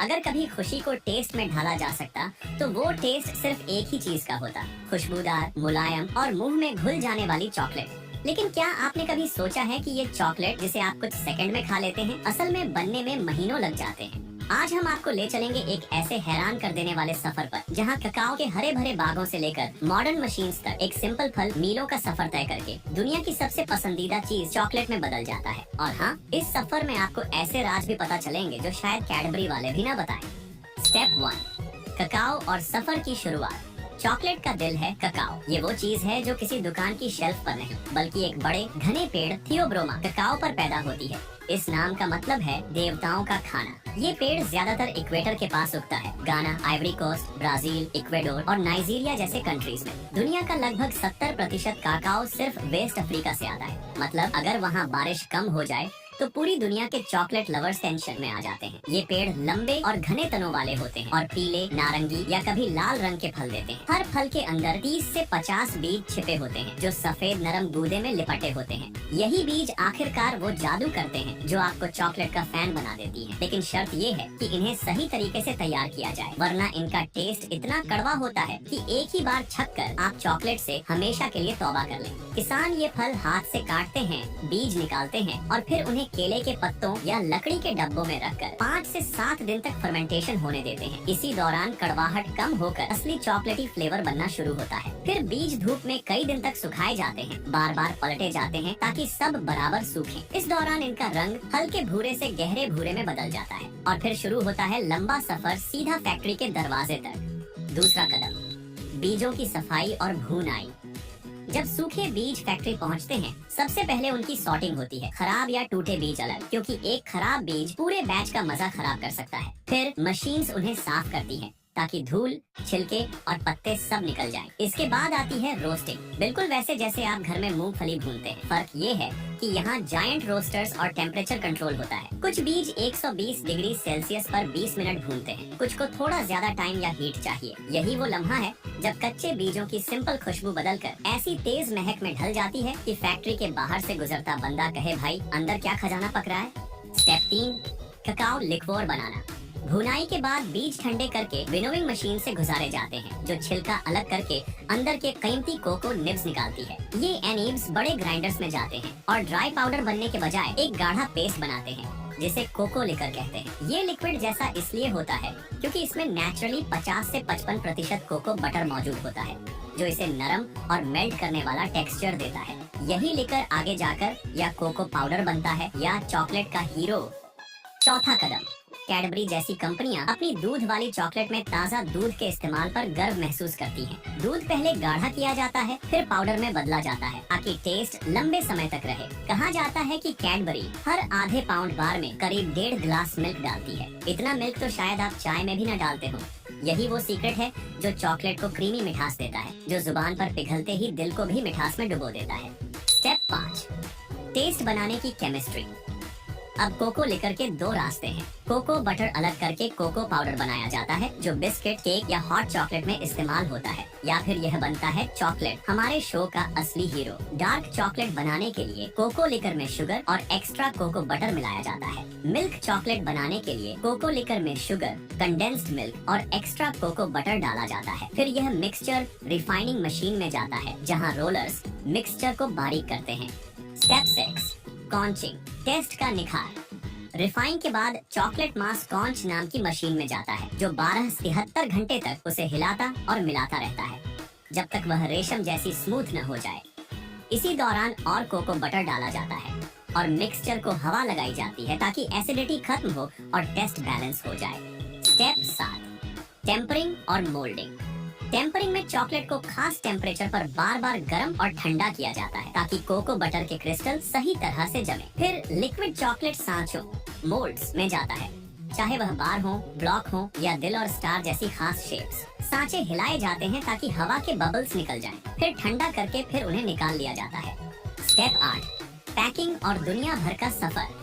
अगर कभी खुशी को टेस्ट में ढाला जा सकता तो वो टेस्ट सिर्फ एक ही चीज का होता, खुशबूदार, मुलायम और मुंह में घुल जाने वाली चॉकलेट। लेकिन क्या आपने कभी सोचा है कि ये चॉकलेट जिसे आप कुछ सेकंड में खा लेते हैं, असल में बनने में महीनों लग जाते हैं। आज हम आपको ले चलेंगे एक ऐसे हैरान कर देने वाले सफर पर, जहां ककाओ के हरे भरे बागों से लेकर मॉडर्न मशीन्स तक एक सिंपल फल मीलों का सफर तय करके दुनिया की सबसे पसंदीदा चीज चॉकलेट में बदल जाता है। और हाँ, इस सफर में आपको ऐसे राज भी पता चलेंगे जो शायद कैडबरी वाले भी ना बताएं। स्टेप 1, ककाओ और सफर की शुरुआत। चॉकलेट का दिल है ककाओ। ये वो चीज है जो किसी दुकान की शेल्फ पर नहीं, बल्कि एक बड़े घने पेड़ थियोब्रोमा ककाओ पर पैदा होती है। इस नाम का मतलब है देवताओं का खाना। ये पेड़ ज्यादातर इक्वेटर के पास उगता है, गाना, आइवरी कोस्ट, ब्राजील, इक्वेडोर और नाइजीरिया जैसे कंट्रीज में। दुनिया का लगभग 70% काकाओ सिर्फ वेस्ट अफ्रीका से आता है। मतलब अगर वहाँ बारिश कम हो जाए तो पूरी दुनिया के चॉकलेट लवर्स टेंशन में आ जाते हैं। ये पेड़ लंबे और घने तनों वाले होते हैं और पीले, नारंगी या कभी लाल रंग के फल देते हैं। हर फल के अंदर 30 से 50 बीज छिपे होते हैं जो सफेद नरम गूदे में लिपटे होते हैं। यही बीज आखिरकार वो जादू करते हैं जो आपको चॉकलेट का फैन बना देती है। लेकिन शर्त ये है कि इन्हें सही तरीके से तैयार किया जाए, वरना इनका टेस्ट इतना कड़वा होता है कि एक ही बार छक कर आप चॉकलेट से हमेशा के लिए तौबा कर लें। किसान ये फल हाथ से काटते हैं, बीज निकालते हैं और फिर उन्हें केले के पत्तों या लकड़ी के डब्बों में रखकर 5 से 7 दिन तक फर्मेंटेशन होने देते हैं। इसी दौरान कड़वाहट कम होकर असली चॉकलेटी फ्लेवर बनना शुरू होता है। फिर बीज धूप में कई दिन तक सुखाए जाते हैं, बार बार पलटे जाते हैं ताकि सब बराबर सूखें। इस दौरान इनका रंग हल्के भूरे से गहरे भूरे में बदल जाता है और फिर शुरू होता है लंबा सफर सीधा फैक्ट्री के दरवाजे तक। दूसरा कदम, बीजों की सफाई और भूनाई। जब सूखे बीज फैक्ट्री पहुंचते हैं, सबसे पहले उनकी सॉर्टिंग होती है। खराब या टूटे बीज अलग, क्योंकि एक खराब बीज पूरे बैच का मजा खराब कर सकता है। फिर मशीन्स उन्हें साफ करती हैं ताकि धूल, छिलके और पत्ते सब निकल जाएं। इसके बाद आती है रोस्टिंग, बिल्कुल वैसे जैसे आप घर में मूंगफली भूनते हैं। फर्क ये है कि यहाँ जायंट रोस्टर्स और टेम्परेचर कंट्रोल होता है। कुछ बीज 120 डिग्री सेल्सियस पर 20 मिनट भूनते हैं, कुछ को थोड़ा ज्यादा टाइम या हीट चाहिए। यही वो लम्हा है जब कच्चे बीजों की सिंपल खुशबू बदलकर ऐसी तेज महक में ढल जाती है कि फैक्ट्री के बाहर से गुजरता बंदा कहे, भाई अंदर क्या खजाना पक रहा है। स्टेप 3, ककाओ लिक्वोर बनाना। भुनाई के बाद बीज ठंडे करके विनोविंग मशीन से गुजारे जाते हैं, जो छिलका अलग करके अंदर के कीमती कोको निब्स निकालती है। ये एनिब्स बड़े ग्राइंडर्स में जाते हैं और ड्राई पाउडर बनने के बजाय एक गाढ़ा पेस्ट बनाते हैं जिसे कोको लिकर कहते हैं। ये लिक्विड जैसा इसलिए होता है क्योंकि इसमें नेचुरली 50 से 55% कोको बटर मौजूद होता है, जो इसे नरम और मेल्ट करने वाला टेक्सचर देता है। यही लिकर आगे जाकर या कोको पाउडर बनता है या चॉकलेट का हीरो। चौथा कदम, कैडबरी जैसी कंपनियां अपनी दूध वाली चॉकलेट में ताज़ा दूध के इस्तेमाल पर गर्व महसूस करती हैं। दूध पहले गाढ़ा किया जाता है, फिर पाउडर में बदला जाता है ताकि टेस्ट लंबे समय तक रहे। कहा जाता है कि कैडबरी हर आधे पाउंड बार में करीब 1.5 गिलास मिल्क डालती है। इतना मिल्क तो शायद आप चाय में भी न डालते हो। यही वो सीक्रेट है जो चॉकलेट को क्रीमी मिठास देता है, जो जुबान पर पिघलते ही दिल को भी मिठास में डुबो देता है। स्टेप 5, टेस्ट बनाने की केमिस्ट्री। अब कोको लिकर के 2 रास्ते हैं। कोको बटर अलग करके कोको पाउडर बनाया जाता है, जो बिस्किट, केक या हॉट चॉकलेट में इस्तेमाल होता है, या फिर यह बनता है चॉकलेट, हमारे शो का असली हीरो। डार्क चॉकलेट बनाने के लिए कोको लिकर में शुगर और एक्स्ट्रा कोको बटर मिलाया जाता है। मिल्क चॉकलेट बनाने के लिए कोको लिकर में शुगर, कंडेंस्ड मिल्क और एक्स्ट्रा कोको बटर डाला जाता है। फिर यह मिक्सचर रिफाइनिंग मशीन में जाता है, जहाँ रोलर्स मिक्सचर को बारीक करते हैं। स्टेप 6, कॉन्चिंग, टेस्ट का निखार। रिफाइन के बाद चॉकलेट मास कॉन्च नाम की मशीन में जाता है, जो 12 से 73 घंटे तक उसे हिलाता और मिलाता रहता है जब तक वह रेशम जैसी स्मूथ न हो जाए। इसी दौरान और कोको बटर डाला जाता है और मिक्सचर को हवा लगाई जाती है ताकि एसिडिटी खत्म हो और टेस्ट बैलेंस हो जाए। स्टेप 7, टेम्परिंग और मोल्डिंग। टेम्परिंग में चॉकलेट को खास टेम्परेचर पर बार बार गर्म और ठंडा किया जाता है ताकि कोको बटर के क्रिस्टल सही तरह से जमे। फिर लिक्विड चॉकलेट सांचों, मोल्ड्स में जाता है, चाहे वह बार हो, ब्लॉक हो या दिल और स्टार जैसी खास शेप्स। सांचे हिलाए जाते हैं ताकि हवा के बबल्स निकल जाएं। फिर ठंडा करके फिर उन्हें निकाल लिया जाता है। स्टेप 8, पैकिंग और दुनिया भर का सफर।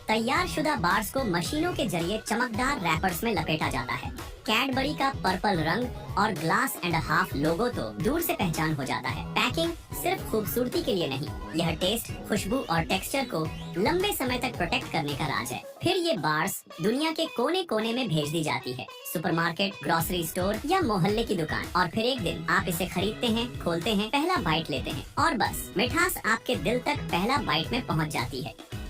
तैयार शुदा बार्स को मशीनों के जरिए चमकदार रैपर्स में लपेटा जाता है। कैडबरी का पर्पल रंग और ग्लास एंड हाफ लोगो तो दूर से पहचान हो जाता है। पैकिंग सिर्फ खूबसूरती के लिए नहीं, यह टेस्ट, खुशबू और टेक्सचर को लंबे समय तक प्रोटेक्ट करने का राज है। फिर ये बार्स दुनिया के कोने कोने में भेज दी जाती है, सुपरमार्केट, ग्रोसरी स्टोर या मोहल्ले की दुकान। और फिर एक दिन आप इसे खरीदते हैं, खोलते हैं, पहला बाइट लेते हैं और बस मिठास आपके दिल तक पहला बाइट में पहुंच जाती है।